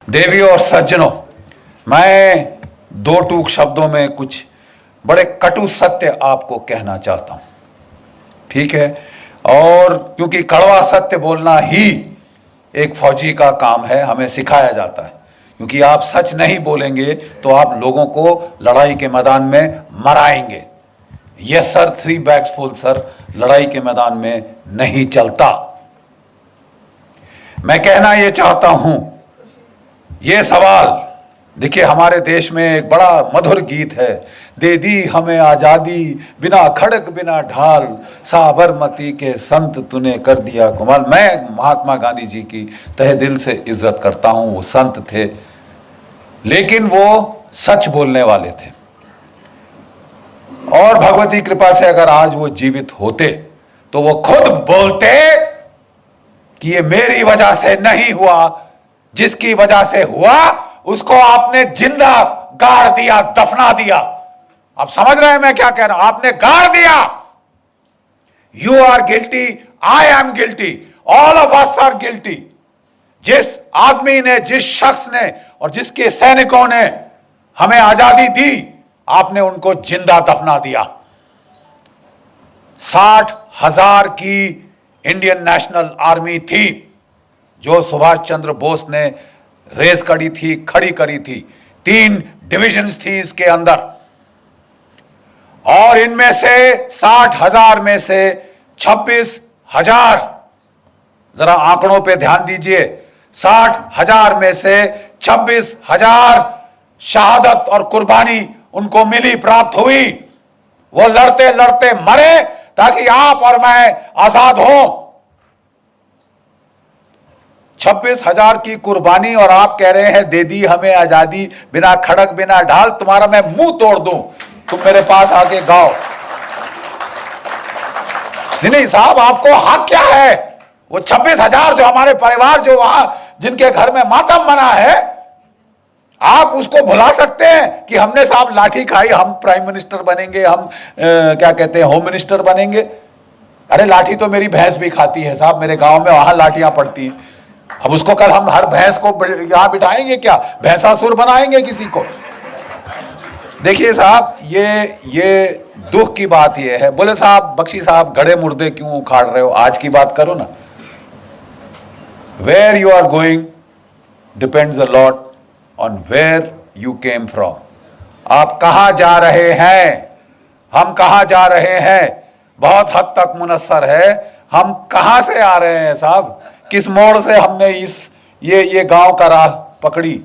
देवियों और सज्जनों, मैं दो टूक शब्दों में कुछ बड़े कटु सत्य आपको कहना चाहता हूं, ठीक है। और क्योंकि कड़वा सत्य बोलना ही एक फौजी का काम है, हमें सिखाया जाता है। क्योंकि आप सच नहीं बोलेंगे तो आप लोगों को लड़ाई के मैदान में मराएंगे। Yes sir, 3 bags full sir, लड़ाई के मैदान में नहीं चलता। मैं कहना यह चाहता हूं, ये सवाल देखिए, हमारे देश में एक बड़ा मधुर गीत है, दे दी हमें आजादी बिना खड़क बिना ढाल, साबरमती के संत तूने कर दिया कमाल। मैं महात्मा गांधी जी की तहे दिल से इज्जत करता हूं। वो संत थे, लेकिन वो सच बोलने वाले थे। और भगवती कृपा से अगर आज वो जीवित होते तो वो खुद बोलते कि ये मेरी वजह से नहीं हुआ, जिसकी वजह से हुआ उसको आपने जिंदा गाड़ दिया, दफना दिया। आप समझ रहे हैं मैं क्या कह रहा हूं? आपने गाड़ दिया। You are guilty, I am guilty, all of us are guilty. जिस आदमी ने, जिस शख्स ने और जिसके सैनिकों ने हमें आजादी दी, आपने उनको जिंदा दफना दिया। 60,000 की इंडियन नेशनल आर्मी थी जो सुभाष चंद्र बोस ने रेस करी थी, खड़ी करी थी। 3 डिविजन्स थी इसके अंदर, और इनमें से 60,000 में से 26,000, जरा आंकड़ों पे ध्यान दीजिए, 60,000 में से 26,000 शहादत और कुर्बानी उनको मिली, प्राप्त हुई। वो लड़ते लड़ते मरे ताकि आप और मैं आजाद हो। 26,000 की कुर्बानी, और आप कह रहे हैं दे दी हमें आजादी बिना खड़क बिना ढाल। तुम्हारा मैं मुंह तोड़ दूं, तुम मेरे पास आके गाओ। नहीं साहब, आपको हक क्या है? वो 26,000 जो हमारे परिवार, जो वहां जिनके घर में मातम मना है, आप उसको भुला सकते हैं कि हमने साहब लाठी खाई, हम प्राइम मिनिस्टर बनेंगे, हम क्या कहते हैं, होम मिनिस्टर बनेंगे। अरे लाठी तो मेरी भैंस भी खाती है साहब, मेरे गांव में वहां लाठियां पड़ती हैं। अब उसको कल हम हर भैंस को यहां बिठाएंगे क्या? भैंसासुर बनाएंगे किसी को? देखिए साहब, ये दुख की बात ये है। बोले साहब, बख्शी साहब, गड़े मुर्दे क्यों उखाड़ रहे हो? आज की बात करो ना। Where you are going depends a lot on where you came from. आप कहां जा रहे हैं, हम कहां जा रहे हैं, बहुत हद तक मुनस्सर है। हम कहां से आ रहे हैं साहब, किस मोड़ से हमने ये गांव का राह पकड़ी,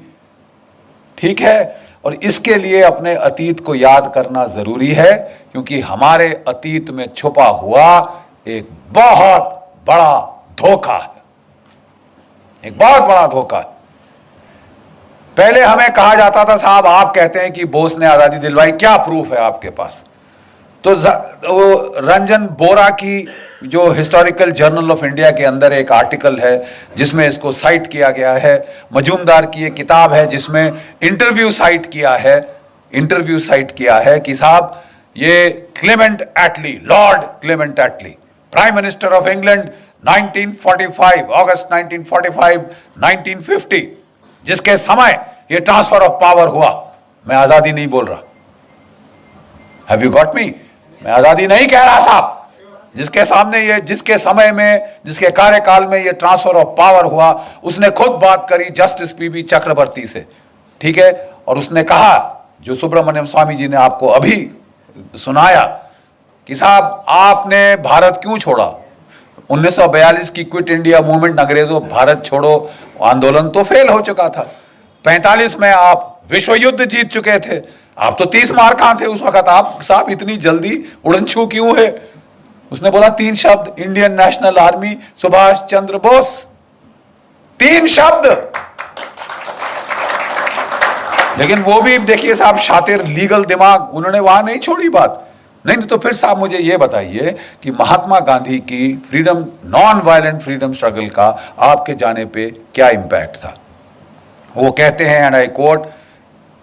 ठीक है। और इसके लिए अपने अतीत को याद करना जरूरी है, क्योंकि हमारे अतीत में छुपा हुआ एक बहुत बड़ा धोखा है, एक बहुत बड़ा धोखा है। पहले हमें कहा जाता था साहब, आप कहते हैं कि बोस ने आजादी दिलवाई, क्या प्रूफ है आपके पास? तो वो रंजन बोरा की जो हिस्टोरिकल जर्नल ऑफ इंडिया के अंदर एक आर्टिकल है जिसमें इसको साइट किया गया है। मजूमदार की एक किताब है जिसमें इंटरव्यू साइट किया है कि साहब ये Clement Attlee, lord Clement Attlee, prime minister of England 1945, अगस्त 1945, 1950, जिसके समय ये ट्रांसफर ऑफ पावर हुआ। मैं आजादी नहीं बोल रहा, हैव यू गॉट मी? मैं आजादी नहीं कह रहा साहब। जिसके सामने ये, जिसके समय में, जिसके कार्यकाल में ये ट्रांसफर ऑफ पावर हुआ, उसने खुद बात करी जस्टिस पीबी चक्रवर्ती से, ठीक है। और उसने कहा, जो सुब्रमण्यम स्वामी जी ने आपको अभी सुनाया, कि साहब आपने भारत क्यों छोड़ा? 1942 की क्विट इंडिया मूवमेंट, अंग्रेजों भारत छोड़ो आंदोलन तो फेल हो चुका था। 45 में आप विश्व युद्ध जीत चुके थे, आप तो 30 मार कहां थे उस वक्त? आप साहब इतनी जल्दी उड़नछू क्यों है? उसने बोला 3 शब्द, Indian national army, Subhash Chandra Bose. 3 शब्द। लेकिन वो भी देखिए साहब, शातिर, लीगल दिमाग, उन्होंने वहां नहीं छोड़ी बात। नहीं तो फिर साहब मुझे ये बताइए कि महात्मा गांधी की freedom, non violent freedom struggle का आपके जाने पे क्या इंपैक्ट था? वो कहते हैं, and I quote,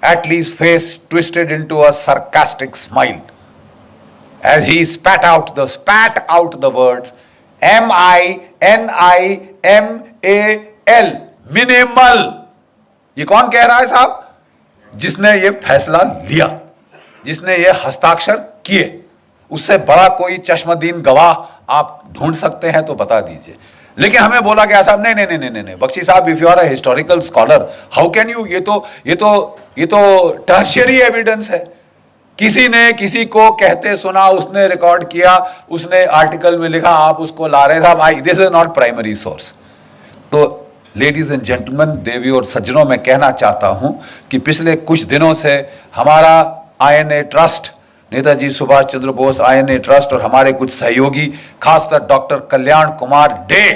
Attlee's face twisted into a sarcastic smile as he spat out the words MINIMAL, minimal. ये कौन कह रहा है साहब? जिसने ये फैसला लिया, जिसने ये हस्ताक्षर किए। उससे बड़ा कोई चश्मदीन गवाह आप ढूंढ सकते हैं तो बता दीजिए। लेकिन हमें बोला गया साहब नहीं नहीं नहीं नहीं नहीं बख्शी साहब, if you are a historical scholar how can you, ये तो टर्शियरी एविडेंस है। किसी ने किसी को कहते सुना, उसने रिकॉर्ड किया, उसने आर्टिकल में लिखा, आप उसको ला रहे साहब, this is not primary source. तो लेडीज एंड जेंटलमैन, देवियों और सज्जनों, मैं कहना चाहता हूं कि पिछले कुछ दिनों से हमारा INA trust, Netaji Subhash Chandra Bose INA trust और हमारे कुछ सहयोगी, खासकर डॉक्टर कल्याण कुमार डे,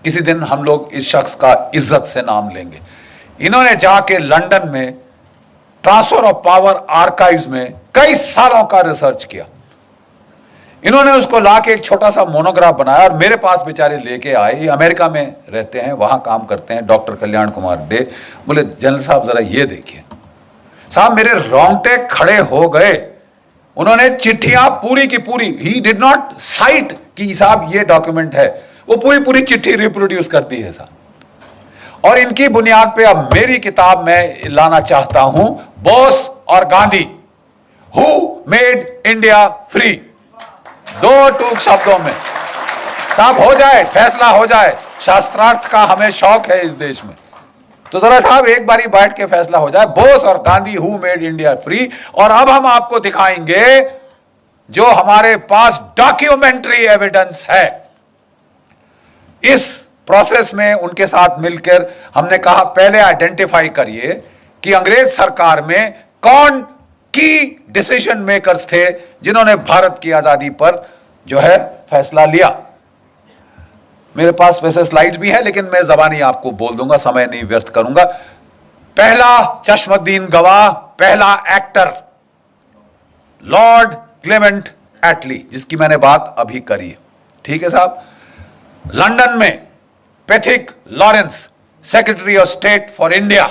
किसी दिन हम लोग इस शख्स का इज्जत से नाम लेंगे। इन्होंने जाके लंदन में ट्रांसफर ऑफ पावर आर्काइव्स में कई सालों का रिसर्च किया। इन्होंने उसको लाके एक छोटा सा मोनोग्राफ बनाया और मेरे पास बेचारे लेके आए। ये अमेरिका में रहते हैं, वहां काम करते हैं, डॉक्टर कल्याण कुमार डे। बोले जनरल साहब जरा ये देखिए। साहब मेरे रोंगटे खड़े हो गए। उन्होंने चिट्ठियां पूरी की पूरी, ही डिड नॉट साइट कि साहब ये डॉक्यूमेंट है, वो पूरी पूरी चिट्ठी रिप्रोड्यूस करती है साहब। और इनकी बुनियाद पे अब मेरी किताब में लाना चाहता हूं, बोस और Gandhi, who made India free. दो टूक शब्दों में साहब हो जाए, फैसला हो जाए। शास्त्रार्थ का हमें शौक है इस देश में, तो जरा साहब एक बारी बैठ के फैसला हो जाए, बोस और Gandhi, who made India free. और अब हम आपको दिखाएंगे जो हमारे पास डॉक्यूमेंट्री एविडेंस है। इस प्रोसेस में उनके साथ मिलकर हमने कहा पहले आइडेंटिफाई करिए कि अंग्रेज सरकार में कौन की डिसीजन मेकर्स थे जिन्होंने भारत की आजादी पर जो है फैसला लिया। मेरे पास वैसे स्लाइड्स भी है लेकिन मैं जबानी आपको बोल दूंगा, समय नहीं व्यर्थ करूंगा। पहला चश्मदीन गवाह, पहला एक्टर, लॉर्ड क्लेमेंट एटली, जिसकी मैंने बात अभी करी है। ठीक है साहब। लंदन में Pethick Lawrence, secretary of state for India.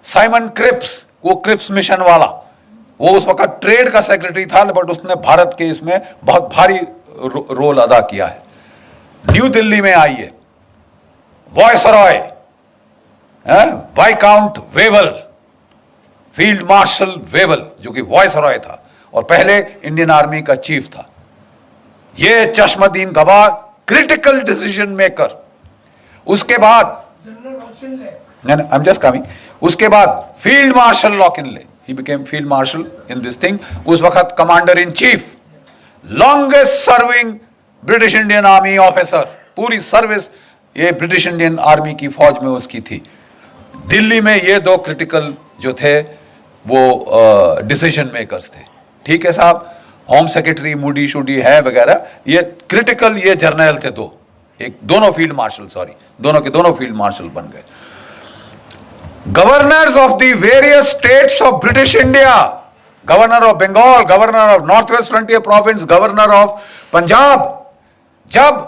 Simon Cripps, वो क्रिप्स मिशन वाला, वो उस वक्त ट्रेड का सेक्रेटरी था, बट उसने भारत के इसमें बहुत भारी रोल अदा किया है। न्यू दिल्ली में आइए, viceroy, viscount Wavell, field marshal Wavell, जो कि वॉयसरॉय था और पहले इंडियन आर्मी का चीफ था। ये चश्मदीन गवाह, क्रिटिकल डिसीजन मेकर। उसके बाद आई एम जस्ट कमिंग। उसके बाद फील्ड मार्शल लॉकिनले, he became field marshal in this thing. उस वक्त commander in chief, longest serving British Indian army officer, पूरी सर्विस ये ब्रिटिश इंडियन आर्मी की फौज में उसकी थी। दिल्ली में ये दो क्रिटिकल जो थे वो डिसीजन मेकर्स थे। ठीक है साहब। होम सेक्रेटरी मूडी शूडी है वगैरह, ये क्रिटिकल, ये जर्नल थे दो, एक दोनों फील्ड मार्शल, सॉरी दोनों के दोनों फील्ड मार्शल बन गए। Governors of the various states of British India, governor of Bengal, governor of north west frontier province, governor of Punjab. जब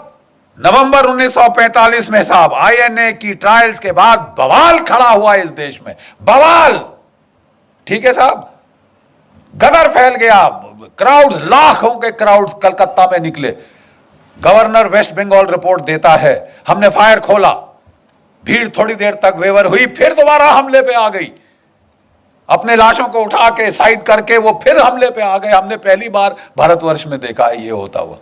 नवंबर 1945 में साहब INA की ट्रायल्स के बाद बवाल खड़ा हुआ इस देश में, बवाल। ठीक है साहब। गदर फैल गया, क्राउड्स, लाखों के क्राउड्स कलकत्ता में निकले। गवर्नर वेस्ट बंगाल रिपोर्ट देता है, हमने फायर खोला, भीड़ थोड़ी देर तक वेवर हुई, फिर दोबारा हमले पे आ गई। अपने लाशों को उठा के साइड करके वो फिर हमले पे आ गए। हमने पहली बार भारतवर्ष में देखा है ये होता हुआ।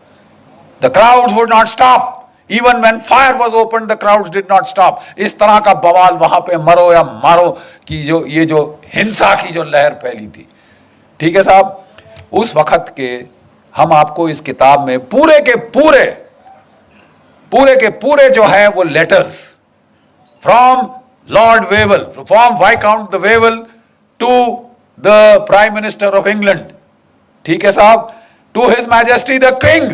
The crowds would not stop, even when fire was open the crowds did not stop. इस तरह का बवाल वहां पे, मरो या मारो की जो हिंसा की जो लहर फैली थी। ठीक है साहब। उस वक्त के हम आपको इस किताब में पूरे के पूरे जो है वो letters from lord Wavell, from viscount the Wavell to the prime minister of England, ठीक है साहब, to his majesty the king,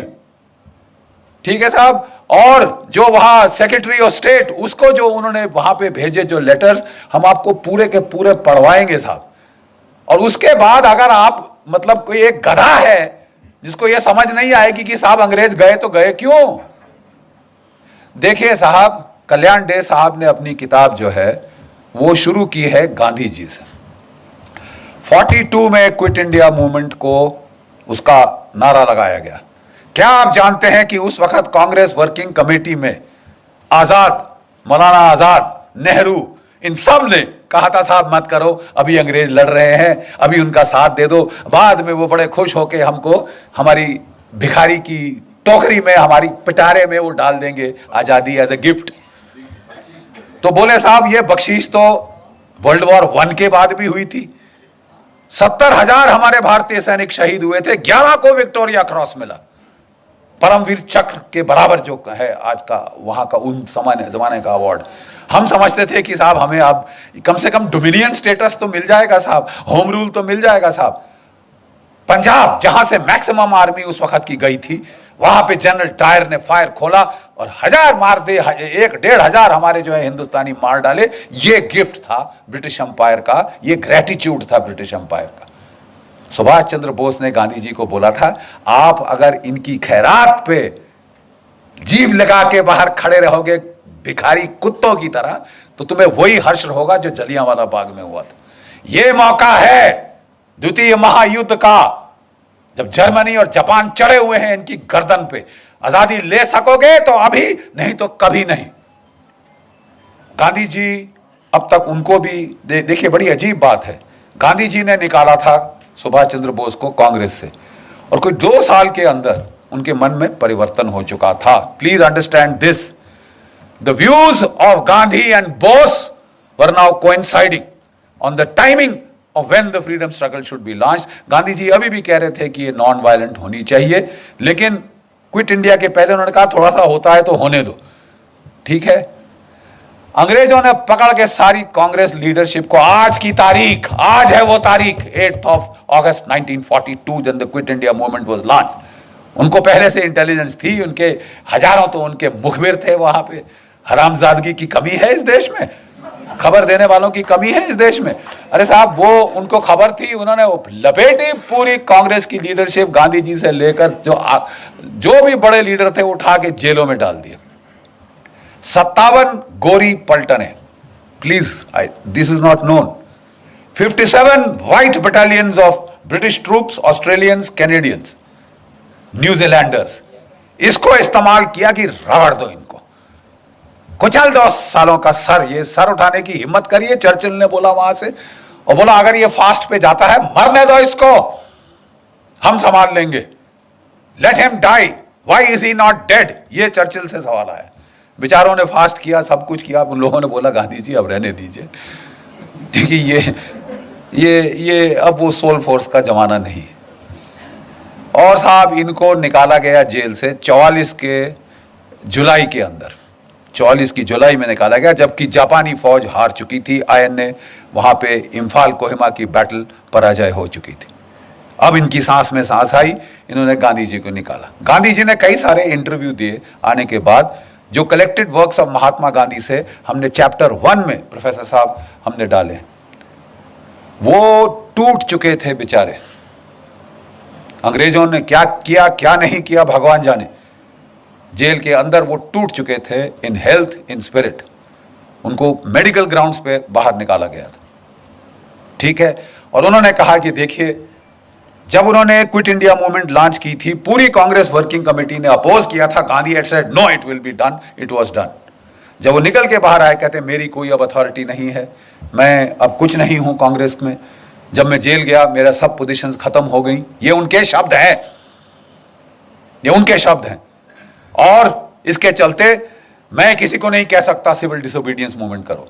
ठीक है साहब, और जो वहां सेक्रेटरी ऑफ स्टेट, उसको जो उन्होंने वहां पे भेजे जो लेटर्स, हम आपको पूरे के पूरे पढ़वाएंगे साहब। और उसके बाद अगर आप मतलब कोई एक गधा है जिसको यह समझ नहीं आएगी कि साहब अंग्रेज गए तो गए क्यों। देखिए साहब, कल्याण डे साहब ने अपनी किताब जो है वो शुरू की है गांधी जी से। 42 में क्विट इंडिया मूवमेंट को उसका नारा लगाया गया। क्या आप जानते हैं कि उस वक्त कांग्रेस वर्किंग कमेटी में आजाद मौलाना आजाद, नेहरू, इन सब ने कहा था साहब मत करो, अभी अंग्रेज लड़ रहे हैं, अभी उनका साथ दे दो, बाद में वो बड़े खुश होके हमको हमारी भिखारी की टोकरी में, हमारी पिटारे में वो डाल देंगे आजादी एज ए गिफ्ट। तो बोले साहब ये बख्शीश तो वर्ल्ड वॉर 1 के बाद भी हुई थी। 70,000 हमारे भारतीय सैनिक शहीद हुए थे, 11 को विक्टोरिया क्रॉस मिला, परमवीर चक्र के बराबर जो है आज का वहां का उन जमाने का अवार्ड। हम समझते थे कि साहब हमें अब कम से कम डोमिनियन स्टेटस तो मिल जाएगा साहब, होम रूल तो मिल जाएगा साहब। पंजाब जहां से मैक्सिमम आर्मी उस वक्त की गई थी, वहां पे जनरल डायर ने फायर खोला और 1000 मार दे, 1-1.5 हमारे जो है हिंदुस्तानी मार डाले। ये गिफ्ट था ब्रिटिश एम्पायर का, ये ग्रेटिट्यूड था ब्रिटिश एम्पायर का। सुभाष चंद्र बोस ने गांधी जी को बोला था, आप अगर इनकी खैरात पे जीभ लगा के बाहर खड़े रहोगे भिखारी कुत्तों की तरह, तो तुम्हें वही हर्ष होगा जो जलियांवाला बाग में हुआ था। यह मौका है द्वितीय महायुद्ध का, जब जर्मनी और जापान चढ़े हुए हैं इनकी गर्दन पे। आजादी ले सकोगे तो अभी, नहीं तो कभी नहीं। गांधी जी अब तक उनको भी देखिए, बड़ी अजीब बात है, गांधी जी ने निकाला था सुभाष चंद्र बोस को कांग्रेस से, और कोई 2 साल के अंदर उनके मन में परिवर्तन हो चुका था। Please understand this, the views of Gandhi and Bose were now coinciding on the timing of when the freedom struggle should be launched। Gandhi ji अभी भी कह रहे थे कि ये नॉन वायलेंट होनी चाहिए, लेकिन क्विट इंडिया के पहले उन्होंने कहा थोड़ा सा होता है तो होने दो, ठीक है। अंग्रेजों ने पकड़ के सारी कांग्रेस लीडरशिप को, आज की तारीख, आज है वो तारीख 8 अगस्त 1942 जब the quit India movement was launch. उनको पहले से इंटेलिजेंस थी, उनके हजारों तो उनके मुखबिर थे वहां पे। हरामजादगी की कमी है इस देश में, खबर देने वालों की कमी है इस देश में। अरे साहब वो उनको खबर थी, उन्होंने लपेटी पूरी कांग्रेस की लीडरशिप, गांधी जी से लेकर जो भी बड़े लीडर थे उठा के जेलों में डाल दिए। 57 गोरी पलटने, please this is not known. 57 white battalions of British troops, Australians, Canadians, New Zealanders, इसको इस्तेमाल किया कि रगड़ दो इनको, कुचल 10 सालों का सर, ये सर उठाने की हिम्मत करिए, चर्चिल ने बोला वहां से, और बोला अगर ये फास्ट पे जाता है मरने दो इसको, हम संभाल लेंगे, let him die, why is he not dead, ये चर्चिल से सवाल आया। बेचारों ने फास्ट किया, सब कुछ किया, उन लोगों ने बोला गांधी जी अब रहने दीजिए, ठीक है, ये अब वो सोल फोर्स का जमाना नहीं। और साहब इनको निकाला गया जेल से 44 के जुलाई के अंदर, 44 की जुलाई में निकाला गया, जबकि जापानी फौज हार चुकी थी। आयन ने वहां पे इम्फाल कोहिमा की बैटल पराजय हो चुकी थी। अब इनकी सांस में सांस आई, इन्होंने गांधी जी को निकाला। गांधी जी ने कई सारे इंटरव्यू दिए आने के बाद, जो collected works of Mahatma Gandhi से हमने चैप्टर 1 में प्रोफेसर साहब हमने डाले, वो टूट चुके थे बेचारे। अंग्रेजों ने क्या किया क्या नहीं किया भगवान जाने, जेल के अंदर वो टूट चुके थे, इन हेल्थ, इन स्पिरिट। उनको मेडिकल ग्राउंड्स पे बाहर निकाला गया था, ठीक है। और उन्होंने कहा कि देखिए, जब उन्होंने क्विट इंडिया मूवमेंट लॉन्च की थी, पूरी कांग्रेस वर्किंग कमेटी ने अपोज किया था, Gandhi had said no it will be done, it was done. जब वो निकल के बाहर आए, कहते मेरी कोई अब अथॉरिटी नहीं है, मैं अब कुछ नहीं हूं कांग्रेस में, जब मैं जेल गया मेरा सब पोजीशंस खत्म हो गई। ये उनके शब्द हैं, ये उनके शब्द हैं। और इसके चलते मैं किसी को नहीं कह सकता सिविल डिसोबीडियंस मूवमेंट करो।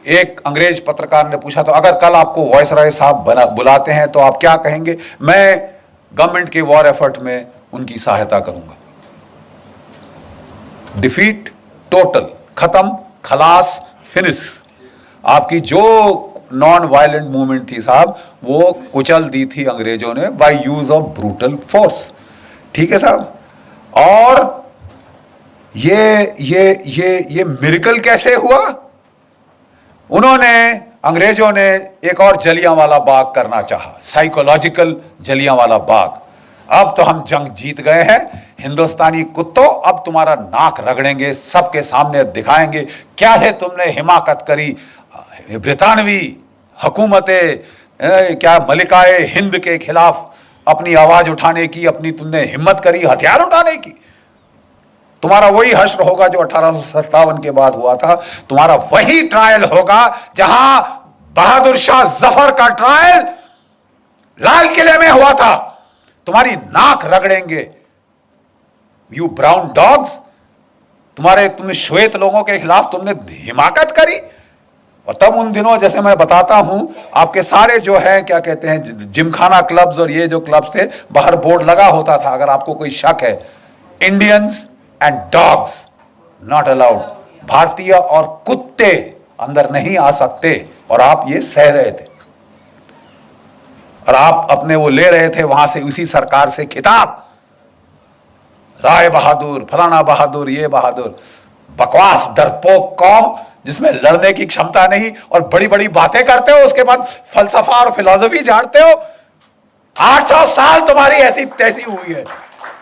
एक अंग्रेज पत्रकार ने पूछा, तो अगर कल आपको वॉइसरॉय साहब बुलाते हैं तो आप क्या कहेंगे? मैं गवर्नमेंट के वॉर एफर्ट में उनकी सहायता करूंगा। डिफीट, टोटल, खत्म, खलास, फिनिश। आपकी जो नॉन वायलेंट मूवमेंट थी साहब, वो कुचल दी थी अंग्रेजों ने by use of brutal force, ठीक है साहब। और ये मिरेकल कैसे हुआ? उन्होंने, अंग्रेजों ने एक और जलियांवाला बाग करना चाहा, साइकोलॉजिकल जलियांवाला बाग। अब तो हम जंग जीत गए हैं, हिंदुस्तानी कुत्तों, अब तुम्हारा नाक रगड़ेंगे, सबके सामने दिखाएंगे क्या है तुमने हिमाकत करी, ब्रितानवी हुकूमतें, क्या मलिकाए हिंद के खिलाफ अपनी आवाज उठाने की, अपनी तुमने हिम्मत करी हथियार उठाने की। तुम्हारा वही हश्र होगा जो 1857 के बाद हुआ था। तुम्हारा वही ट्रायल होगा जहां बहादुर शाह जफर का ट्रायल लाल किले में हुआ था। तुम्हारी नाक रगड़ेंगे, यू ब्राउन डॉग्स। तुम श्वेत लोगों के खिलाफ तुमने हिमाकत करी। और तब उन दिनों, जैसे मैं बताता हूं, आपके सारे जो है क्या कहते हैं जिमखाना क्लब्स और ये जो क्लब्स थे, बाहर बोर्ड लगा होता था, अगर आपको कोई शक है, Indians and dogs not allowed. भारतीय और कुत्ते अंदर नहीं आ सकते। और आप ये सह रहे थे और आप अपने वो ले रहे थे वहां से, उसी सरकार से खिताब, राय बहादुर, फलाना बहादुर, ये बहादुर। बकवास डरपोक कौम जिसमें लड़ने की क्षमता नहीं, और बड़ी बड़ी बातें करते हो, उसके बाद फलसफा और फिलॉसफी झाड़ते हो। 800 साल तुम्हारी ऐसी तैसी हुई है,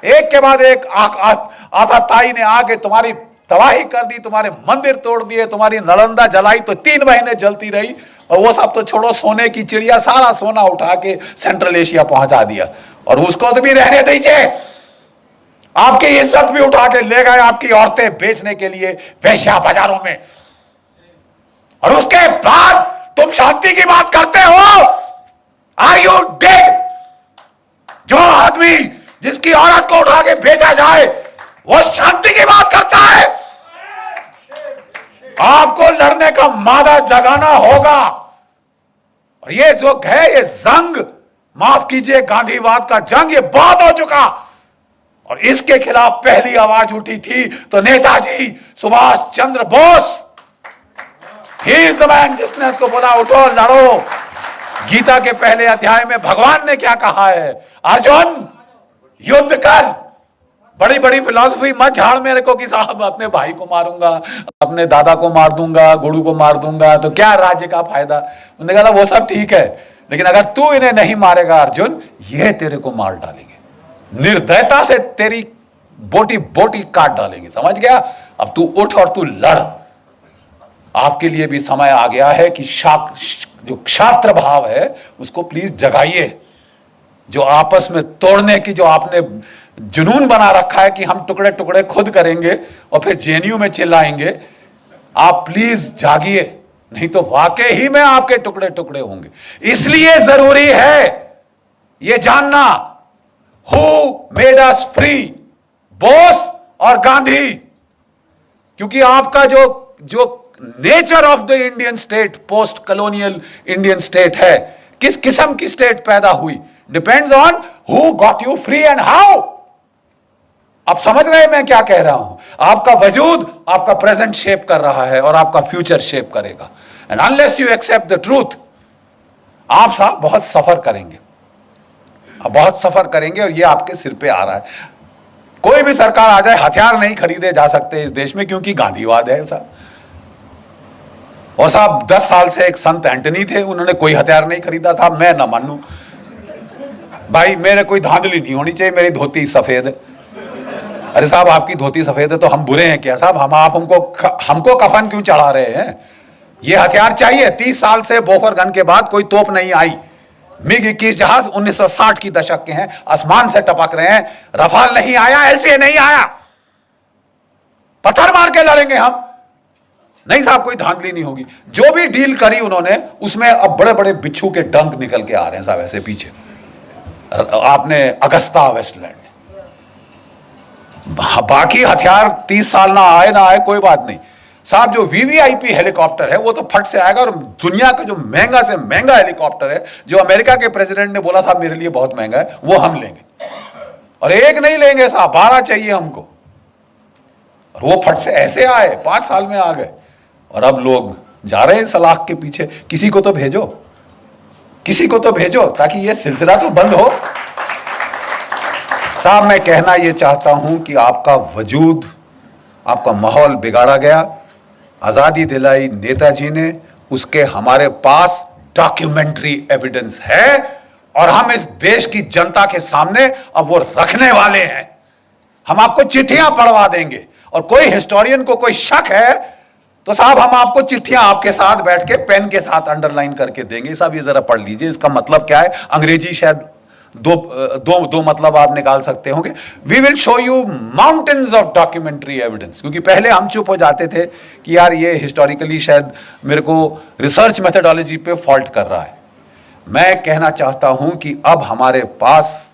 एक के बाद एक आताताई ने आके तुम्हारी तबाही कर दी, तुम्हारे मंदिर तोड़ दिए, तुम्हारी नालंदा जलाई तो 3 महीने जलती रही। और वो सब तो छोड़ो, सोने की चिड़िया सारा सोना उठा के सेंट्रल एशिया पहुंचा दिया। और उसको तो भी रहने दीजिए, आपकी इज्जत भी उठा के ले गए आपकी औरतें बेचने के लिए वेश्या बाजारों में। और उसके बाद तुम शांति की बात करते हो। Are you dead? जो आदमी जिसकी औरत को उठा के बेचा जाए वो शांति की बात करता है। आपको लड़ने का मादा जगाना होगा। और ये जो है, ये जंग, माफ कीजिए, गांधीवाद का जंग, ये बहुत हो चुका। और इसके खिलाफ पहली आवाज उठी थी तो Netaji Subhash Chandra Bose, he is the man, जिसने इसको बोला उठो लड़ो। गीता के पहले अध्याय में भगवान ने क्या कहा है? अर्जुन युद्ध कर। बड़ी बड़ी फिलॉसफी मत झाड़ मेरे को कि साहब अपने भाई को मारूंगा, अपने दादा को मार दूंगा, गुरु को मार दूंगा तो क्या राज्य का फायदा। उन्होंने कहा वो सब ठीक है, लेकिन अगर तू इन्हें नहीं मारेगा अर्जुन, ये तेरे को मार डालेंगे, निर्दयता से तेरी बोटी बोटी काट डालेंगे। समझ गया? अब तू उठ और तू लड़। आपके लिए भी समय आ गया है कि जो क्षात्र भाव है उसको प्लीज जगाइए। जो आपस में तोड़ने की जो आपने जुनून बना रखा है कि हम टुकड़े टुकड़े खुद करेंगे और फिर जेएनयू में चिल्लाएंगे, आप प्लीज जागिए, नहीं तो वाकई ही में आपके टुकड़े टुकड़े होंगे। इसलिए जरूरी है यह जानना, who made us free, Bose और गांधी। क्योंकि आपका जो nature of the Indian state, post colonial Indian state है, किस किस्म की स्टेट पैदा हुई, depends on who got you free and how. आप समझ रहे हैं मैं क्या कह रहा हूं? आपका वजूद आपका प्रेजेंट शेप कर रहा है और आपका फ्यूचर शेप करेगा। And unless you accept the truth, आप साहब बहुत सफर करेंगे, बहुत सफर करेंगे। और ये आपके सिर पे आ रहा है। कोई भी सरकार आ जाए, हथियार नहीं खरीदे जा सकते इस देश में, क्योंकि गांधीवाद है साहब। और साहब 10 साल से एक संत एंटनी थे, उन्होंने कोई हथियार नहीं खरीदा था। मैं ना मानू भाई, मेरे कोई धांधली नहीं होनी चाहिए, मेरी धोती सफेद है। अरे साहब आपकी धोती सफेद है तो हम बुरे हैं क्या साहब? हमको कफन क्यों चढ़ा रहे हैं? ये हथियार चाहिए। 30 साल से बोफर गन के बाद कोई तोप नहीं आई। मिग 21 जहाज 1960 की दशक के हैं, आसमान से टपक रहे हैं। रफाल नहीं आया, एलसीए नहीं आया, पत्थर मार के लड़ेंगे हम। नहीं साहब, कोई धांधली नहीं होगी। जो भी डील करी उन्होंने, उसमें अब बड़े बड़े बिच्छू के डंक निकल के आ रहे हैं साहब ऐसे पीछे। आपने अगस्ता वेस्टलैंड, बाकी हथियार 30 साल ना आए कोई बात नहीं साहब। जो वीवीआईपी हेलीकॉप्टर है वो तो फट से आएगा। और दुनिया का जो महंगा से महंगा हेलीकॉप्टर है, जो अमेरिका के प्रेसिडेंट ने बोला साहब मेरे लिए बहुत महंगा है, वो हम लेंगे। और एक नहीं लेंगे साहब, 12 चाहिए हमको। और वो फट से ऐसे आए, 5 साल में आ गए। और अब लोग जा रहे हैं सलाख के पीछे। किसी को तो भेजो, किसी को तो भेजो, ताकि ये सिलसिला तो बंद हो। साहब मैं कहना ये चाहता हूं कि आपका वजूद, आपका माहौल बिगाड़ा गया। आजादी दिलाई नेताजी ने, उसके हमारे पास डॉक्यूमेंट्री एविडेंस है। और हम इस देश की जनता के सामने अब वो रखने वाले हैं। हम आपको चिट्ठियां पढ़वा देंगे। और कोई हिस्टोरियन को कोई शक है तो साहब हम आपको चिट्ठियां आपके साथ बैठ के पेन के साथ अंडरलाइन करके देंगे। साहब ये जरा पढ़ लीजिए, इसका मतलब क्या है। अंग्रेजी शायद दो मतलब आप निकाल सकते होंगे। We will show you mountains of documentary evidence, क्योंकि पहले हम चुप हो जाते थे कि यार ये हिस्टोरिकली शायद मेरे को रिसर्च मेथोडोलॉजी पे फॉल्ट कर रहा है। मैं कहना चाहता हूं कि अब हमारे पास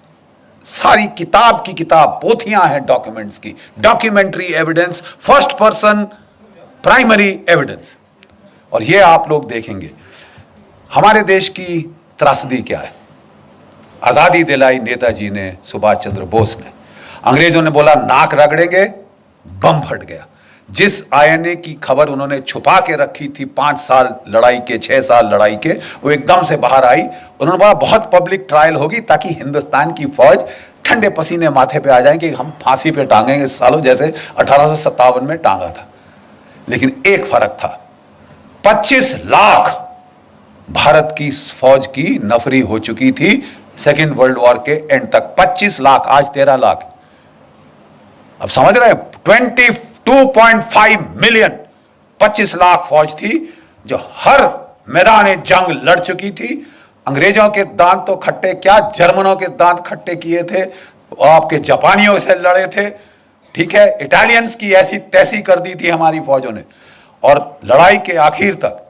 सारी किताब की किताब पोथियां हैं डॉक्यूमेंट्स की, documentary evidence, first person primary evidence. और ये आप लोग देखेंगे हमारे देश की त्रासदी क्या है। आजादी दिलाई नेताजी ने, सुभाष चंद्र बोस ने। अंग्रेजों ने बोला नाक रगड़ेंगे, बम फट गया। जिस आईएनए की खबर उन्होंने छुपा के रखी थी 5 साल लड़ाई के, 6 साल लड़ाई के, वो एकदम से बाहर आई। उन्होंने बोला बहुत पब्लिक ट्रायल होगी ताकि हिंदुस्तान की फौज ठंडे पसीने माथे पे आ जाए कि हम फांसी पे टांगेंगे सालों, जैसे 1857 में टांगा था। लेकिन एक फर्क था, 25 लाख भारत की फौज की नफरी हो चुकी थी सेकेंड वर्ल्ड वॉर के एंड तक। 25 लाख, आज 13 लाख। अब समझ रहे हैं, 22.5 मिलियन, 25 लाख फौज थी जो हर मैदान जंग लड़ चुकी थी। अंग्रेजों के दांत तो खट्टे क्या, जर्मनों के दांत खट्टे किए थे, आपके जापानियों से लड़े थे, ठीक है, इटालियंस की ऐसी तैसी कर दी थी हमारी फौजों ने। और लड़ाई के आखिर तक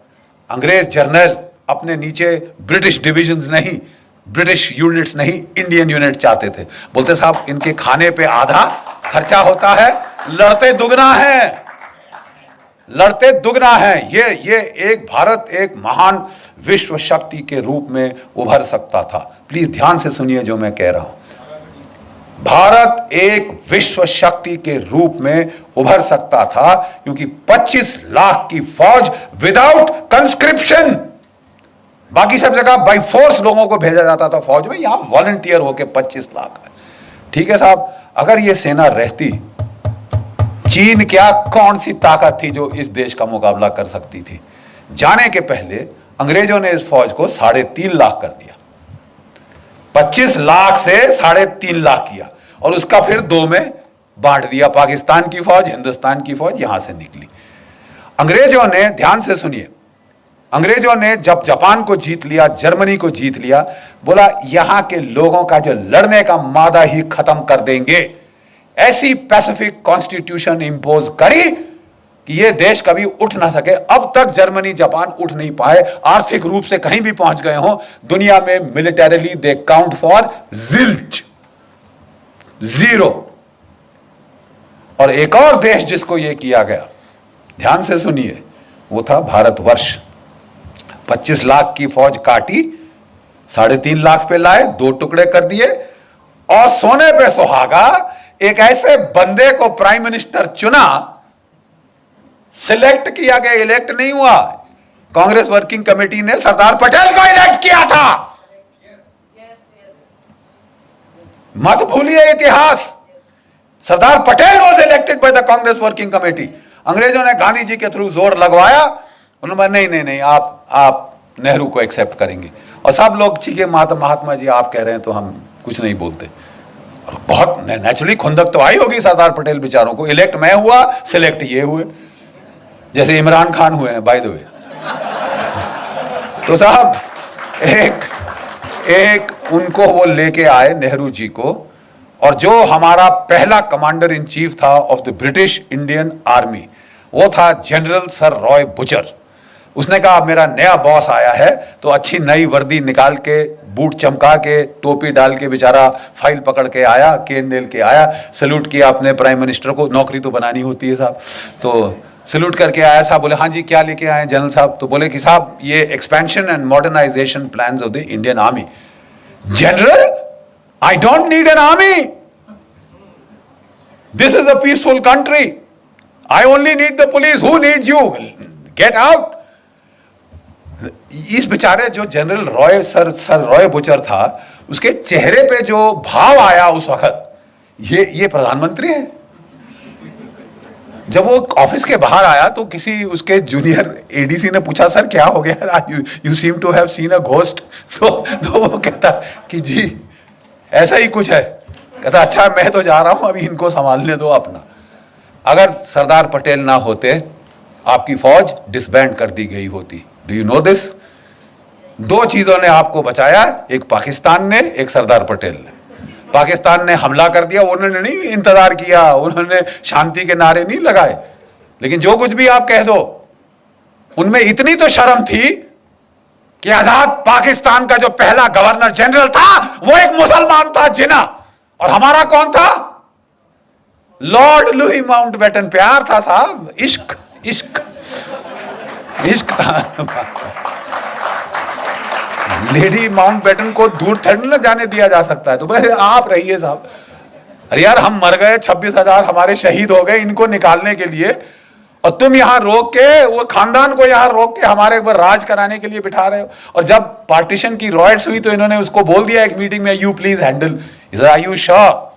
अंग्रेज जर्नल अपने नीचे ब्रिटिश डिविजन्स नहीं, ब्रिटिश यूनिट्स नहीं, इंडियन यूनिट चाहते थे। बोलते साहब इनके खाने पे आधा खर्चा होता है, लड़ते दुगना है, लड़ते दुगना है। ये एक भारत एक महान विश्व शक्ति के रूप में उभर सकता था। प्लीज ध्यान से सुनिए जो मैं कह रहा हूं। भारत एक विश्व शक्ति के रूप में उभर सकता था क्योंकि 25 लाख की फौज विदाउट कंस्क्रिप्शन, बाकी सब जगह बाई फोर्स लोगों को भेजा जाता था फौज में, यहां वॉलंटियर होके 25 लाख है। ठीक है साहब, अगर ये सेना रहती, चीन क्या कौन सी ताकत थी जो इस देश का मुकाबला कर सकती थी। जाने के पहले अंग्रेजों ने इस फौज को 3.5 लाख कर दिया, 25 लाख से 3.5 लाख किया और उसका फिर 2 में बांट दिया। पाकिस्तान की फौज, हिंदुस्तान की फौज यहां से निकली। अंग्रेजों ने, ध्यान से सुनिए, अंग्रेजों ने जब जापान को जीत लिया, जर्मनी को जीत लिया, बोला यहां के लोगों का जो लड़ने का मादा ही खत्म कर देंगे। ऐसी पैसिफिक कॉन्स्टिट्यूशन इंपोज करी कि ये देश कभी उठ ना सके। अब तक जर्मनी जापान उठ नहीं पाए, आर्थिक रूप से कहीं भी पहुंच गए हो दुनिया में, militarily they count for zilch, 0। और एक और देश जिसको ये किया गया, ध्यान से सुनिए, वो था भारतवर्ष। 25 लाख की फौज काटी, 3.5 लाख पे लाए, 2 टुकड़े कर दिए और सोने पे सुहागा एक ऐसे बंदे को प्राइम मिनिस्टर चुना, सिलेक्ट किया गया, इलेक्ट नहीं हुआ। कांग्रेस वर्किंग कमेटी ने सरदार पटेल को इलेक्ट किया था। मत भूलिए इतिहास, Sardar Patel was elected by the Congress working committee. अंग्रेजों ने गांधी जी के थ्रू जोर लगवाया, उन्होंने नहीं आप नेहरू को एक्सेप्ट करेंगे। और सब लोग ठीक है महात्मा जी आप कह रहे हैं तो हम कुछ नहीं बोलते। और बहुत नेचुरली खुंदक तो आई होगी सरदार पटेल बेचारों को, इलेक्ट मैं हुआ, सिलेक्ट ये हुए, जैसे इमरान खान हुए हैं बाय द वे। तो साहब एक उनको वो लेके आए नेहरू जी को, और जो हमारा पहला कमांडर इन चीफ था of the British Indian army, वो था जनरल सर रॉय बुचर। उसने कहा मेरा नया बॉस आया है, तो अच्छी नई वर्दी निकाल के, बूट चमका के, टोपी डाल के, बेचारा फाइल पकड़ के आया, केन नेल के आया, सैल्यूट किया अपने प्राइम मिनिस्टर को, नौकरी तो बनानी होती है साहब, तो सैल्यूट करके आया साहब। बोले हाँ जी क्या लेके आए जनरल साहब? तो बोले कि साहब ये expansion and modernisation plans of the Indian army. General, I don't need an army, this is a peaceful country, I only need the police, who needs you, get out. इस बेचारे जो general Roy sir Roy Bucher था, उसके चेहरे पे जो भाव आया उस वक्त, ये प्रधानमंत्री है। जब वो ऑफिस के बाहर आया तो किसी उसके जूनियर एडीसी ने पूछा सर क्या हो गया, you seem to have seen a ghost. तो वो कहता कि जी ऐसा ही कुछ है। कहता अच्छा मैं तो जा रहा हूं, अभी इनको संभालने दो अपना। अगर सरदार पटेल ना होते, आपकी फौज डिसबैंड कर दी गई होती। Do you know this? दो चीजों ने आपको बचाया, एक पाकिस्तान ने, एक सरदार पटेल ने। पाकिस्तान ने हमला कर दिया, उन्होंने नहीं इंतजार किया, उन्होंने शांति के नारे नहीं लगाए, लेकिन जो कुछ भी आप कह दो, उनमें इतनी तो शर्म थी कि आजाद पाकिस्तान का जो पहला गवर्नर जनरल था वो एक मुसलमान था, जिना। और हमारा कौन था? Lord Louis Mountbatten. प्यार था साहब, इश्क इश्क इश्क था। लेडी माउंटबेटन को दूर थोड़ी ना जाने दिया जा सकता है, तो बोले आप रहिए साहब। अरे यार, हम मर गए, 26,000 हमारे शहीद हो गए इनको निकालने के लिए, और तुम यहां रोक के, वो खानदान को यहां रोक के हमारे ऊपर राज कराने के लिए बिठा रहे हो। और जब पार्टीशन की रॉयट्स हुई तो इन्होंने उसको बोल दिया एक मीटिंग में, you please handle. Are you sure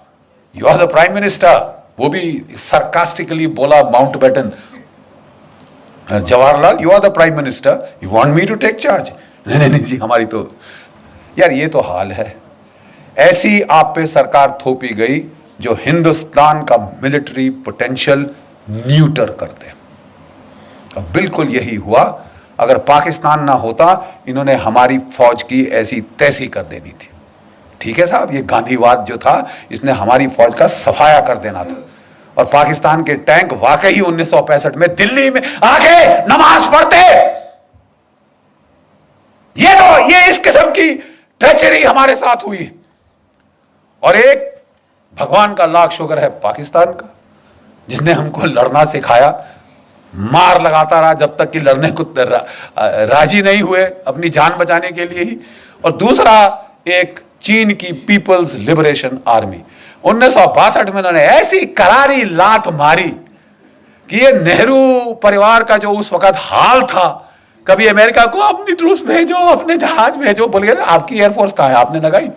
you are the prime minister? वो भी सरकास्टिकली बोला Mountbatten, Jawaharlal you are the prime minister, you want me to take charge? नहीं नहीं जी, हमारी तो यार ये तो हाल है। ऐसी आप पे सरकार थोपी गई जो हिंदुस्तान का मिलिट्री पोटेंशियल न्यूटर कर दे। अब बिल्कुल यही हुआ। अगर पाकिस्तान ना होता, इन्होंने हमारी फौज की ऐसी तैसी कर देनी थी। ठीक है साहब, ये गांधीवाद जो था, इसने हमारी फौज का सफाया कर देना था। और पाकिस्तान के टैंक वाकई 1965 में दिल्ली में आके नमाज पढ़ते। ये इस किस्म की ट्रेचरी हमारे साथ हुई। और एक भगवान का लाख शुक्र है पाकिस्तान का, जिसने हमको लड़ना सिखाया, मार लगाता रहा जब तक कि लड़ने को राजी नहीं हुए अपनी जान बचाने के लिए ही। और दूसरा एक चीन की पीपल्स लिबरेशन आर्मी, 1962 में उन्होंने ऐसी करारी लात मारी कि ये नेहरू परिवार का जो उस वक्त हाल था, कभी अमेरिका को अपनी ट्रूप्स भेजो, अपने जहाज भेजो, बोल गए आपकी एयरफोर्स कहां है, आपने लगाई?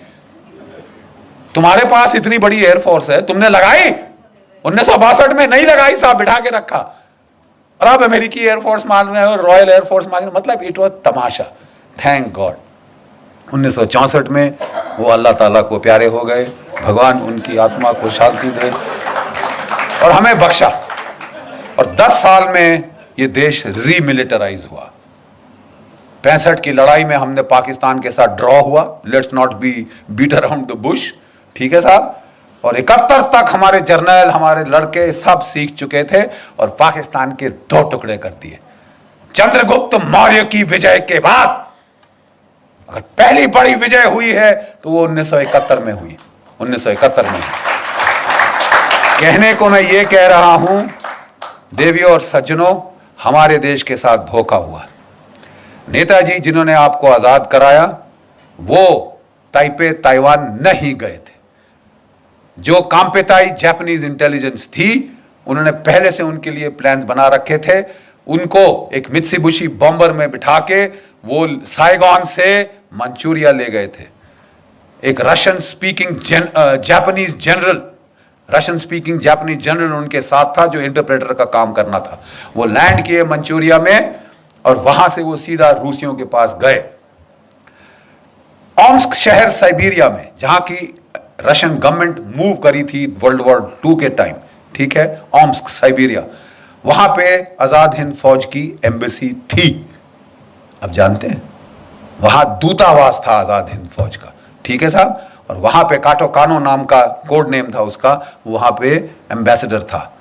तुम्हारे पास इतनी बड़ी एयरफोर्स है, तुमने लगाई? 1962 में नहीं लगाई साहब, बिठा के रखा। और आप अमेरिकी एयरफोर्स मान रहे हो, रॉयल एयरफोर्स मान रहे हो, मतलब it was Tamasha. Thank God 1964 में वो अल्लाह ताला को प्यारे हो गए, भगवान उनकी आत्मा को शांति दे और हमें बख्शा। और 10 साल में ये देश रीमिलिटराइज हुआ। 65 की लड़ाई में हमने पाकिस्तान के साथ ड्रॉ हुआ, let's not be beat around the bush, ठीक है साहब। और 71 तक हमारे जर्नल, हमारे लड़के सब सीख चुके थे और पाकिस्तान के 2 टुकड़े कर दिए। चंद्रगुप्त मौर्य की विजय के बाद अगर पहली बड़ी विजय हुई है तो वो 1971 में हुई। 1971 में। कहने को मैं ये कह रहा हूं, देवियों और सज्जनों, हमारे देश के साथ धोखा हुआ। नेताजी जिन्होंने आपको आजाद कराया, वो ताइपे ताइवान नहीं गए थे। जो कांपेताई जापानीज इंटेलिजेंस थी, उन्होंने पहले से उनके लिए प्लान बना रखे थे। उनको एक मित्सुबिशी बॉम्बर में बिठा के वो साइगॉन से मंचूरिया ले गए थे। एक रशियन स्पीकिंग जापानीज जनरल उनके साथ था, जो इंटरप्रेटर का काम करना था। वो लैंड किए मंचूरिया में और वहां से वो सीधा रूसियों के पास गए। ओम्स्क शहर साइबेरिया में, जहां की रशियन गवर्नमेंट मूव करी थी वर्ल्ड वॉर 2 के टाइम, ठीक है, ओम्स्क साइबेरिया, वहां पे आजाद हिंद फौज की एम्बेसी थी। अब जानते हैं, वहां दूतावास था आजाद हिंद फौज का, ठीक है साहब। और वहां पे काटो कानो नाम का कोड नेम था उसका, वहां पे एम्बेसडर था।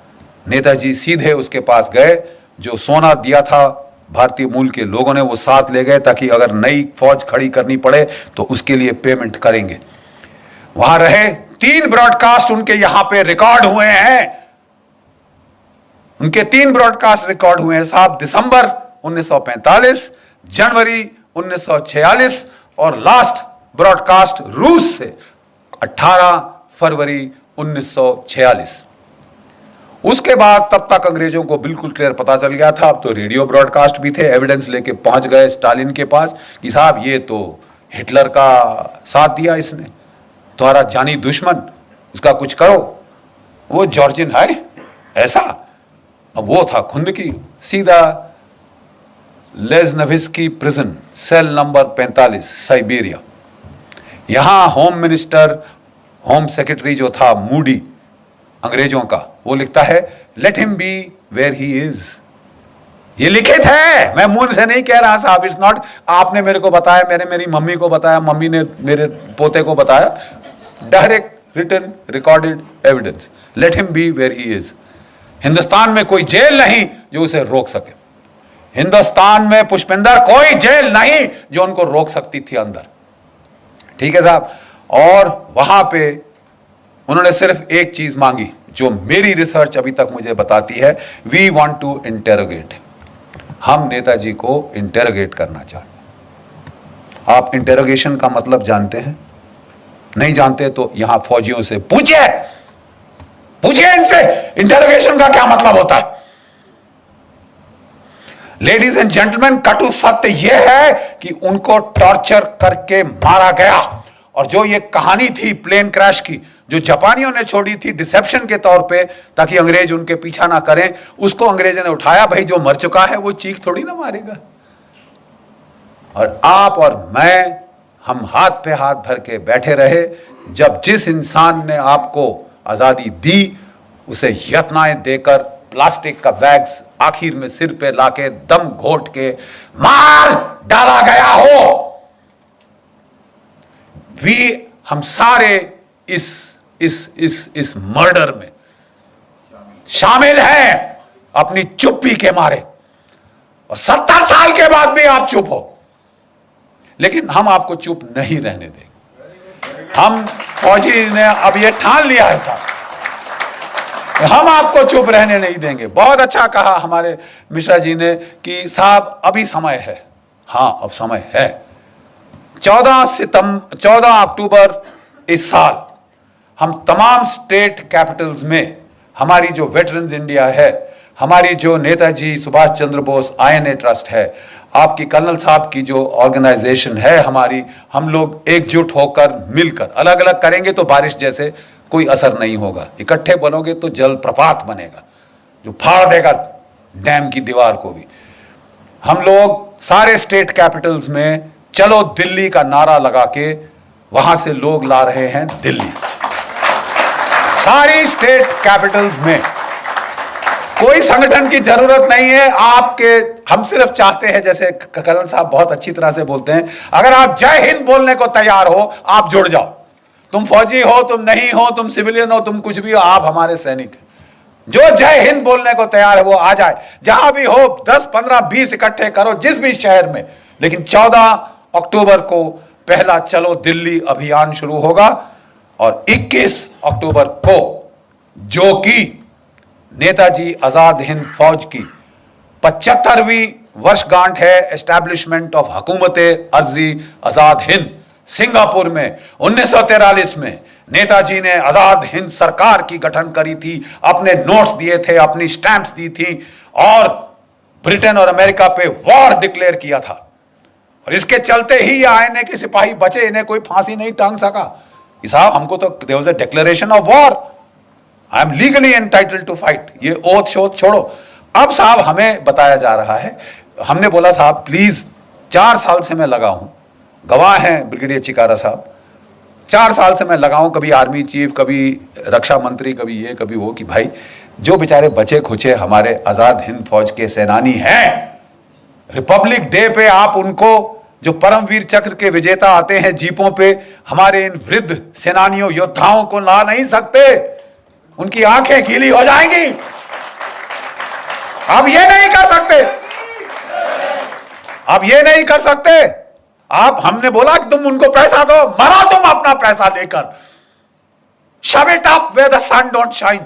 नेताजी सीधे उसके पास गए, जो सोना दिया था भारतीय मूल के लोगों ने वो साथ ले गए, ताकि अगर नई फौज खड़ी करनी पड़े तो उसके लिए पेमेंट करेंगे। वहां रहे, 3 ब्रॉडकास्ट उनके यहां पे रिकॉर्ड हुए हैं। उनके 3 ब्रॉडकास्ट रिकॉर्ड हुए हैं साहब, दिसंबर 1945, जनवरी 1946 और लास्ट ब्रॉडकास्ट रूस से 18 फरवरी 1946। उसके बाद तब तक अंग्रेजों को बिल्कुल क्लियर पता चल गया था। अब तो रेडियो ब्रॉडकास्ट भी थे, एविडेंस लेके पहुंच गए स्टालिन के पास कि साहब ये तो हिटलर का साथ दिया इसने, तुम्हारा जानी दुश्मन, इसका कुछ करो। वो जॉर्जिन है ऐसा। अब वो था खुंदकी, सीधा लेज़नविस्की प्रिजन, सेल नंबर 45, साइबेरिया। यहां होम मिनिस्टर, होम सेक्रेटरी जो था मूडी अंग्रेजों का, वो लिखता है let him be where he is. ये लिखित है, मैं मुंह से नहीं कह रहा साहब। इट्स नॉट आपने मेरे को बताया, मैंने मेरी मम्मी को बताया, मम्मी ने मेरे पोते को बताया। Direct written recorded evidence. Let him be where he is. Hindustan में कोई जेल नहीं जो उसे रोक सके। हिंदुस्तान में पुष्पिंदर कोई जेल नहीं जो उनको रोक सकती थी अंदर। ठीक है साहब। और वहां पे उन्होंने सिर्फ एक चीज मांगी जो मेरी रिसर्च अभी तक मुझे बताती है, वी वांट टू इंटेरोगेट। हम नेताजी को इंटेरोगेट करना चाहते हैं। आप इंटेरोगेशन का मतलब जानते हैं? नहीं जानते तो यहां फौजियों से पूछिए, पूछिए इनसे इंटेरोगेशन का क्या मतलब होता है। लेडीज एंड जेंटलमैन, कटु सत्य यह है कि उनको टॉर्चर करके मारा गया। और जो ये कहानी थी प्लेन क्रैश की, जो जापानियों ने छोड़ी थी डिसेप्शन के तौर पे ताकि अंग्रेज उनके पीछा ना करें, उसको अंग्रेजों ने उठाया। भाई जो मर चुका है वो चीख थोड़ी ना मारेगा। और आप और मैं, हम हाथ पे हाथ धर के बैठे रहे। जब जिस इंसान ने आपको आजादी दी उसे यत्नाएं देकर प्लास्टिक का बैग्स आखिर में सिर पे लाके दम घोट के मार डाला गया हो। हम सारे इस मर्डर में शामिल हैं अपनी चुप्पी के मारे। और 70 साल के बाद भी आप चुप हो, लेकिन हम आपको चुप नहीं रहने देंगे। हम फौजी ने अब ये ठान लिया है साहब, हम आपको चुप रहने नहीं देंगे। बहुत अच्छा कहा हमारे मिश्रा जी ने कि साहब अभी समय है। हां, अब समय है। 14 अक्टूबर इस साल हम तमाम स्टेट कैपिटल्स में हमारी जो वेटरन्स इंडिया है, हमारी जो नेताजी सुभाष चंद्र बोस INA ट्रस्ट है, आपकी कर्नल साहब की जो ऑर्गेनाइजेशन है हमारी, हम लोग एकजुट होकर मिलकर, अलग अलग करेंगे तो बारिश जैसे कोई असर नहीं होगा। इकट्ठे बनोगे तो जलप्रपात बनेगा जो फाड़ देगा डैम की दीवार को भी। हम लोग सारे स्टेट कैपिटल्स में चलो दिल्ली का नारा लगा के वहां से लोग ला रहे हैं दिल्ली। सारी स्टेट कैपिटल्स में कोई संगठन की जरूरत नहीं है आपके। हम सिर्फ चाहते हैं, जैसे कर्नल साहब बहुत अच्छी तरह से बोलते हैं, अगर आप जय हिंद बोलने को तैयार हो आप जुड़ जाओ। तुम फौजी हो, तुम नहीं हो, तुम सिविलियन हो, तुम कुछ भी हो, आप हमारे सैनिक हैं। जो जय हिंद बोलने को तैयार है वो आ जाए। जहां भी हो 10, 15, 20 इकट्ठे करो जिस भी शहर में। लेकिन 14 अक्टूबर को पहला चलो दिल्ली अभियान शुरू होगा। और 21 अक्टूबर को, जो कि नेताजी आजाद हिंद फौज की 75वीं वर्षगांठ है एस्टैब्लिशमेंट ऑफ हुकूमत अर्जी आजाद हिंद सिंगापुर में 1943 में नेताजी ने आजाद हिंद सरकार की गठन करी थी, अपने नोट्स दिए थे, अपनी स्टैंप्स दी थी और ब्रिटेन और अमेरिका पे वॉर डिक्लेयर किया था। और इसके चलते ही ये INA के सिपाही बचे, इन्हें कोई फांसी नहीं टांग सका। साहब हमको तो there was a declaration of war, I am legally entitled to fight. ये ओथ शोथ छोड़ो। अब साहब हमें बताया जा रहा है, हमने बोला साहब प्लीज, 4 साल से मैं लगा हूं, गवाह हैं ब्रिगेडियर चिकारा साहब, 4 साल से मैं लगा हूं, कभी आर्मी चीफ, कभी रक्षा मंत्री, कभी ये कभी वो, कि भाई जो बेचारे बचे खुचे हमारे आजाद हिंद फौज के सेनानी हैं, रिपब्लिक डे पे आप उनको, जो परमवीर चक्र के विजेता आते हैं जीपों पे, हमारे इन वृद्ध सेनानियों योद्धाओं को ला नहीं सकते, उनकी आंखें गीली हो जाएंगी। आप ये नहीं कर सकते, आप ये नहीं कर सकते। आप, हमने बोला कि तुम उनको पैसा दो, मरो तुम अपना पैसा लेकर, shove it up where the sun don't shine,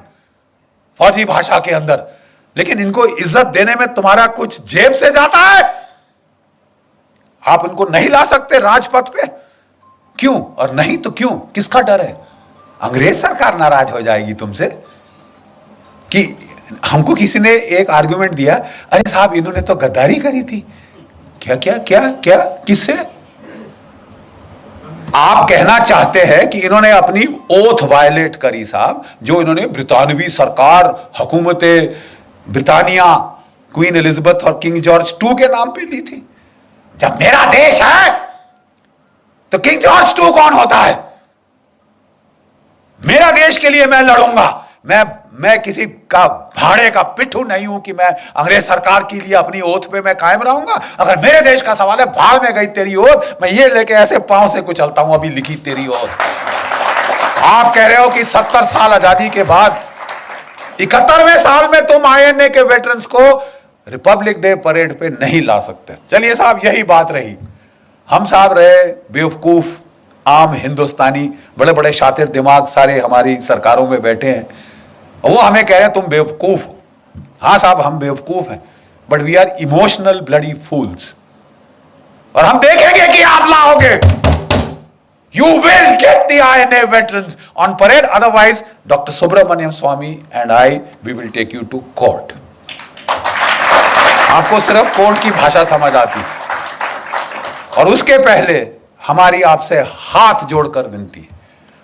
फौजी भाषा के अंदर। लेकिन इनको इज्जत देने में तुम्हारा कुछ जेब से जाता है। आप उनको नहीं ला सकते राजपथ पे, क्यों? और नहीं तो क्यों? किसका डर है? अंग्रेज सरकार नाराज हो जाएगी तुमसे। कि हमको किसी ने एक आर्गुमेंट दिया, अरे साहब इन्होंने तो गद्दारी करी थी। क्या क्या क्या क्या? किससे? आप कहना चाहते हैं कि इन्होंने अपनी ओथ वायलेट करी साहब, जो इन्होंने ब्रितानवी सरकार, हुकूमत ब्रिटानिया, क्वीन एलिजाबेथ और किंग जॉर्ज II के नाम पे ली थी। जब मेरा देश है तो किंग जॉर्ज II कौन होता है? मेरा देश के लिए मैं लड़ूंगा। मैं किसी का भाड़े का पिट्ठू नहीं हूं कि मैं अंग्रेज सरकार के लिए अपनी ओथ पे मैं कायम रहूंगा। अगर मेरे देश का सवाल है, भाड़ में गई तेरी ओथ, मैं ये लेके ऐसे पांव से कुचलता हूं अभी लिखी तेरी ओथ। आप कह रहे हो कि 70 साल आजादी के बाद 71वें साल में तुम आईएनए के वेटरन्स को रिपब्लिक डे परेड पे नहीं ला सकते। चलिए साहब, यही बात रही। हम साहब रहे बेवकूफ आम हिंदुस्तानी, बड़े बड़े शातिर दिमाग सारे हमारी सरकारों में बैठे हैं, और वो हमें कह रहे हैं तुम बेवकूफ हो। हाँ साहब, हम बेवकूफ हैं, but we are emotional bloody fools. और हम देखेंगे कि आप लाओगे। You will get the INA veterans on parade. Otherwise, Dr. Subramaniam Swamy and I, we will take you to court. आपको सिर्फ कोर्ट की भाषा समझ आती है। और उसके पहले हमारी आपसे हाथ जोड़कर विनती है।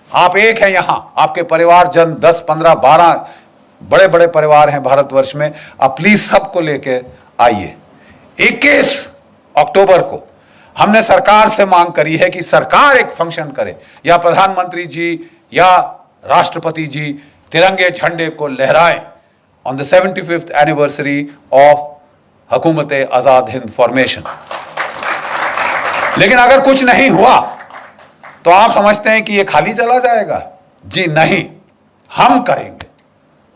आप एक हैं यहां, आपके परिवारजन 10, 15, 12 बड़े बड़े परिवार हैं भारतवर्ष में। आप प्लीज सबको लेकर आइए। 21 अक्टूबर को हमने सरकार से मांग करी है कि सरकार एक फंक्शन करे, या प्रधानमंत्री जी या राष्ट्रपति जी तिरंगे झंडे को लहराएं on the 75th anniversary of हुकूमत आजाद हिंद फॉर्मेशन। लेकिन अगर कुछ नहीं हुआ तो आप समझते हैं कि ये खाली चला जाएगा? जी नहीं, हम करेंगे,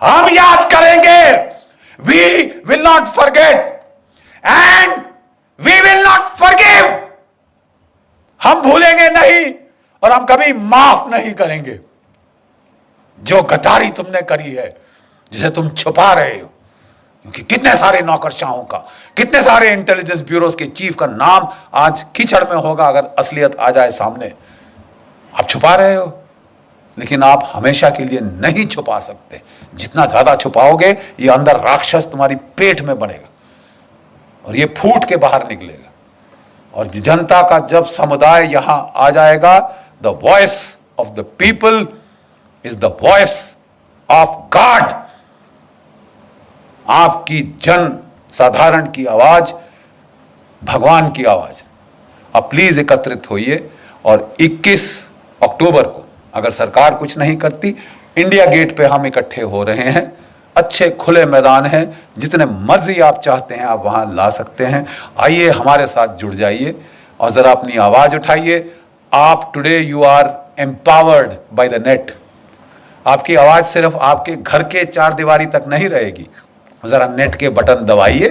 हम याद करेंगे। We will not forget and we will not forgive. हम भूलेंगे नहीं और हम कभी माफ नहीं करेंगे। जो गद्दारी तुमने करी है, जिसे तुम छुपा रहे हो, क्योंकि कितने सारे नौकरशाहों का, कितने सारे इंटेलिजेंस ब्यूरोज के चीफ का नाम आज कीचड़ में होगा अगर असलियत आ जाए सामने। आप छुपा रहे हो, लेकिन आप हमेशा के लिए नहीं छुपा सकते। जितना ज्यादा छुपाओगे, ये अंदर राक्षस तुम्हारी पेट में बढ़ेगा और ये फूट के बाहर निकलेगा। और जनता का जब समुदाय यहां आ जाएगा, the voice of the people is the voice of God. आपकी जन साधारण की आवाज भगवान की आवाज। अब प्लीज एकत्रित होइए और 21 अक्टूबर को अगर सरकार कुछ नहीं करती, इंडिया गेट पे हम इकट्ठे हो रहे हैं। अच्छे खुले मैदान हैं, जितने मर्जी आप चाहते हैं आप वहां ला सकते हैं। आइए, हमारे साथ जुड़ जाइए और जरा अपनी आवाज उठाइए। आप today you are empowered by the net. आपकी आवाज सिर्फ आपके घर के चार दीवारी तक नहीं रहेगी। जरा नेट के बटन दबाइए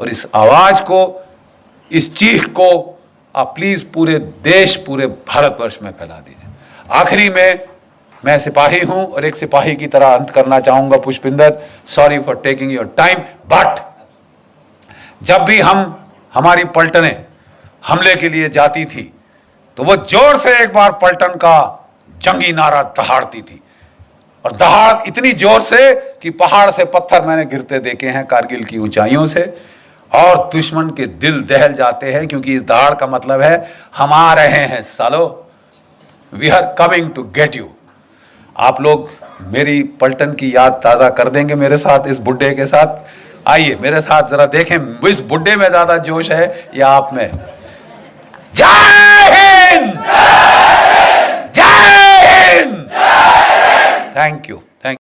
और इस आवाज को, इस चीख को आप प्लीज पूरे देश, पूरे भारतवर्ष में फैला दीजिए। आखिरी में मैं सिपाही हूं और एक सिपाही की तरह अंत करना चाहूंगा। Pushpinder, sorry for taking your time, but जब भी हमारी पलटनें हमले के लिए जाती थी तो वो जोर से एक बार पलटन का जंगी नारा दहाड़ती थी, और दहाड़ इतनी जोर से कि पहाड़ से पत्थर मैंने गिरते देखे हैं कारगिल की ऊंचाइयों से, और दुश्मन के दिल दहल जाते हैं, क्योंकि इस दहाड़ का मतलब है हम आ रहे हैं सालो, we are coming to get you. आप लोग मेरी पलटन की याद ताजा कर देंगे मेरे साथ, इस बुड्ढे के साथ। आइए मेरे साथ जरा देखें, इस बुड्ढे में ज्यादा जोश है या आप में? जय हिंद, जय हिंद, थैंक यू।